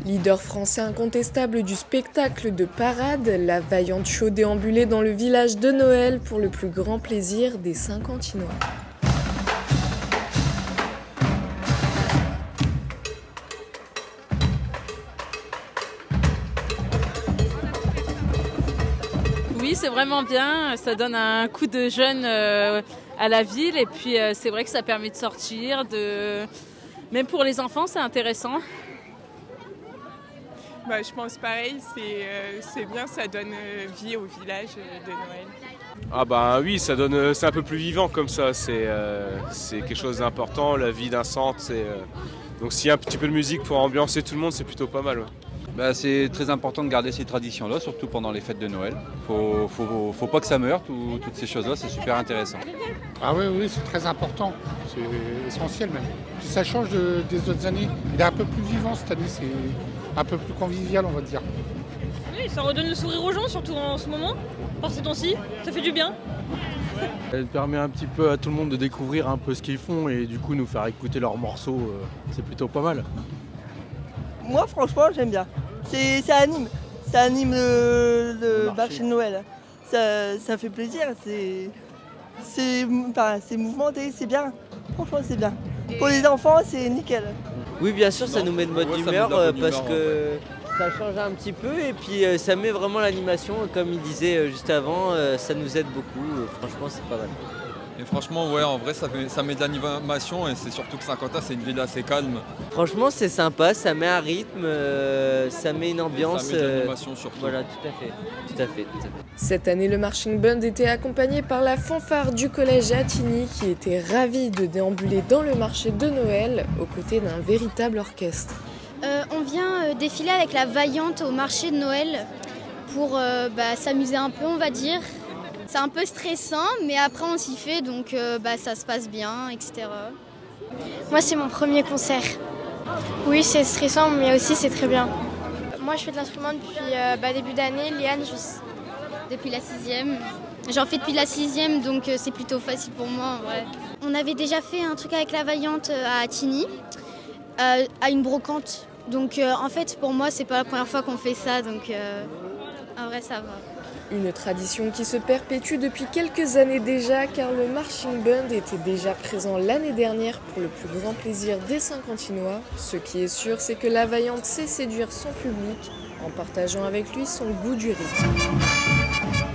Leader français incontestable du spectacle de parade, la Vaillante Show déambulait dans le village de Noël pour le plus grand plaisir des Saint-Quentinois. Oui, c'est vraiment bien, ça donne un coup de jeune à la ville et puis c'est vrai que ça permet de sortir, même pour les enfants c'est intéressant. Je pense pareil, c'est bien, ça donne vie au village de Noël. Ah oui, ça donne, c'est un peu plus vivant comme ça, c'est quelque chose d'important, la vie d'un centre, donc s'il y a un petit peu de musique pour ambiancer tout le monde, c'est plutôt pas mal. Ouais. C'est très important de garder ces traditions-là, surtout pendant les fêtes de Noël. Faut pas que ça meure, toutes ces choses-là, c'est super intéressant. Ah oui, c'est très important, c'est essentiel même. Puis ça change des autres années, il est un peu plus vivant cette année, c'est un peu plus convivial on va dire. Oui, ça redonne le sourire aux gens, surtout en ce moment, par ces temps-ci, ça fait du bien. Elle permet un petit peu à tout le monde de découvrir un peu ce qu'ils font et du coup nous faire écouter leurs morceaux, c'est plutôt pas mal. Moi franchement j'aime bien, ça anime le marché de Noël, ça fait plaisir, c'est mouvementé, c'est bien, franchement c'est bien. Pour les enfants c'est nickel. Oui bien sûr ça nous met de bonne humeur parce que ça change un petit peu et puis ça met vraiment l'animation, comme il disait juste avant, ça nous aide beaucoup, franchement c'est pas mal. Et franchement, ouais, en vrai, ça met de l'animation et c'est surtout que Saint-Quentin, c'est une ville assez calme. Franchement, c'est sympa, ça met un rythme, ça met une ambiance. Ça met de l'animation surtout. Voilà, tout à fait. Cette année, le marching band était accompagné par la fanfare du collège Attigny qui était ravie de déambuler dans le marché de Noël aux côtés d'un véritable orchestre. On vient défiler avec la Vaillante au marché de Noël pour s'amuser un peu, on va dire. C'est un peu stressant, mais après on s'y fait, donc ça se passe bien, etc. Moi, c'est mon premier concert. Oui, c'est stressant, mais aussi c'est très bien. Moi, je fais de l'instrument depuis début d'année. Léane, depuis la 6e. J'en fais depuis la 6e, donc c'est plutôt facile pour moi, en vrai. On avait déjà fait un truc avec la Vaillante à Attigny, à une brocante. Donc en fait, pour moi, c'est pas la première fois qu'on fait ça, donc en vrai, ça va. Une tradition qui se perpétue depuis quelques années déjà, car le marching band était déjà présent l'année dernière pour le plus grand plaisir des Saint-Quentinois. Ce qui est sûr, c'est que la Vaillante sait séduire son public en partageant avec lui son goût du rythme.